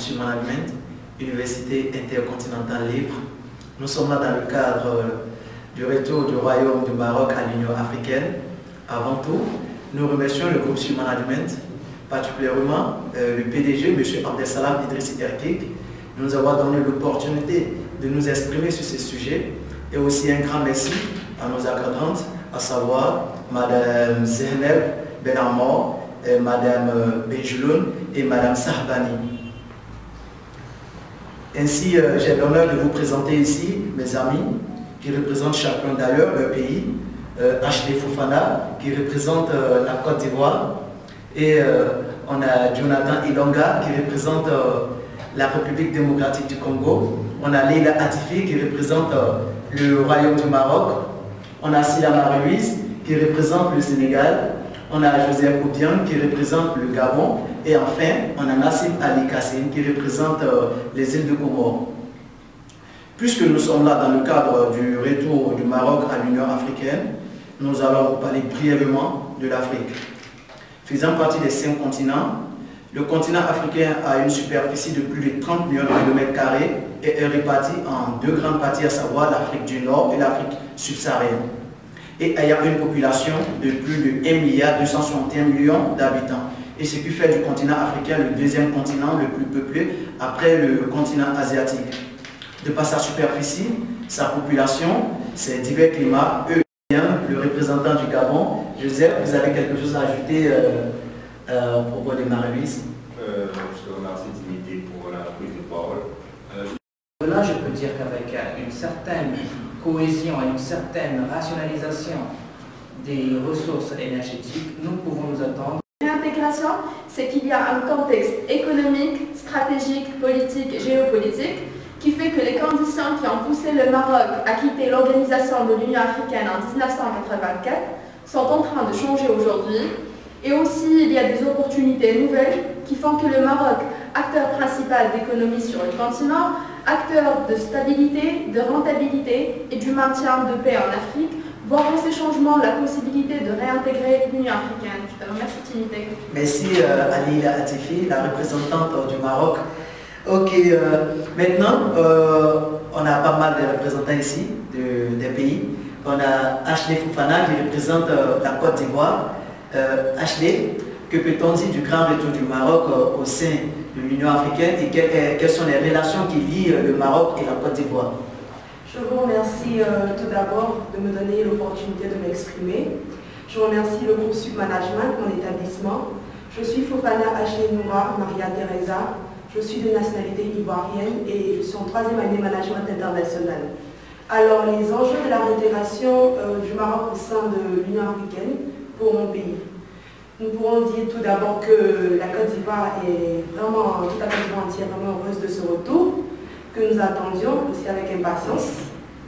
Sud Management, Université intercontinentale libre. Nous sommes là dans le cadre du retour du Royaume du Maroc à l'Union africaine. Avant tout, nous remercions le groupe Sud Management, particulièrement le PDG, M. Abdesalam Idrissi Erkik, de nous avoir donné l'opportunité de nous exprimer sur ces sujets. Et aussi un grand merci à nos encadrantes, à savoir Mme Zeynep Benamor, Mme Benjuloun et Mme Sahbani. Ainsi, j'ai l'honneur de vous présenter ici mes amis qui représentent chacun d'ailleurs leur pays. Ashley Fofana qui représente la Côte d'Ivoire et on a Jonathan Ilonga qui représente la République démocratique du Congo. On a Leila Atifi qui représente le Royaume du Maroc. On a Silama Ruiz qui représente le Sénégal. On a Joseph Oubiang qui représente le Gabon. Et enfin, on a Nassib Ali Kassim qui représente les îles de Comores. Puisque nous sommes là dans le cadre du retour du Maroc à l'Union africaine, nous allons vous parler brièvement de l'Afrique. Faisant partie des 5 continents, le continent africain a une superficie de plus de 30 millions de kilomètres carrés et est réparti en 2 grandes parties, à savoir l'Afrique du Nord et l'Afrique subsaharienne. Et ayant une population de plus de 1,261 milliard d'habitants. Et ce qui fait du continent africain le 2e continent le plus peuplé après le continent asiatique. De par sa superficie, sa population, ses divers climats, le représentant du Gabon, Joseph, vous avez quelque chose à ajouter à propos de Marie-Louise? Je te remercie Dimitri pour la prise de parole. Là, je peux dire qu'avec une certaine cohésion et une certaine rationalisation des ressources énergétiques, nous pouvons nous attendre. L'intégration, c'est qu'il y a un contexte économique, stratégique, politique, géopolitique qui fait que les conditions qui ont poussé le Maroc à quitter l'organisation de l'Union africaine en 1984 sont en train de changer aujourd'hui. Et aussi, il y a des opportunités nouvelles qui font que le Maroc, acteur principal d'économie sur le continent, acteur de stabilité, de rentabilité et du maintien de paix en Afrique, voit dans ces changements la possibilité de réintégrer l'Union africaine. Je te remercie, Trinité. Merci à Leila Atifi, la représentante du Maroc. Ok, maintenant, on a pas mal de représentants ici, des pays. On a Ashley Fofana qui représente la Côte d'Ivoire. Ashley, que peut-on dire du grand retour du Maroc au sein de l'Union africaine et quelles sont les relations qui lient le Maroc et la Côte d'Ivoire? Je vous remercie tout d'abord de me donner l'opportunité de m'exprimer. Je remercie le groupe Sud Management, mon établissement. Je suis Fofana Ashley Noura Maria Teresa. Je suis de nationalité ivoirienne et je suis en 3e année management international. Alors, les enjeux de la réintégration du Maroc au sein de l'Union africaine pour mon pays. Nous pourrons dire tout d'abord que la Côte d'Ivoire est vraiment, toute la Côte d'Ivoire entière, vraiment heureuse de ce retour, que nous attendions aussi avec impatience,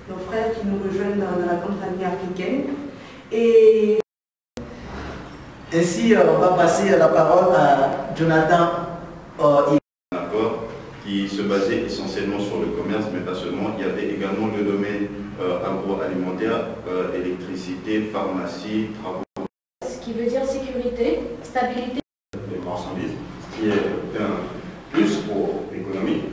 nos frères qui nous rejoignent dans la grande famille africaine. Et ainsi, on va passer la parole à Jonathan. Un accord qui se basait essentiellement sur le commerce, mais pas seulement. Il y avait également le domaine agroalimentaire, électricité, pharmacie, travaux. Ce qui veut dire sécurité, stabilité. Les marchandises, ce qui est un plus pour l'économie.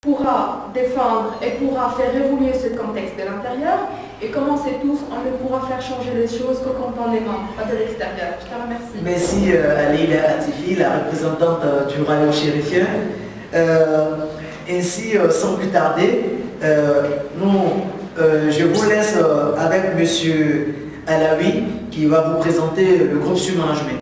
Pourra défendre et pourra faire évoluer ce contexte de l'intérieur et comme on sait tous, on ne pourra faire changer les choses que quand on est membre, pas de l'extérieur. Je te remercie. Merci à Leila Atifi, la représentante du Royaume chérifien. Ainsi, sans plus tarder, je vous laisse avec M. Alaoui qui va vous présenter le groupe Sud Management.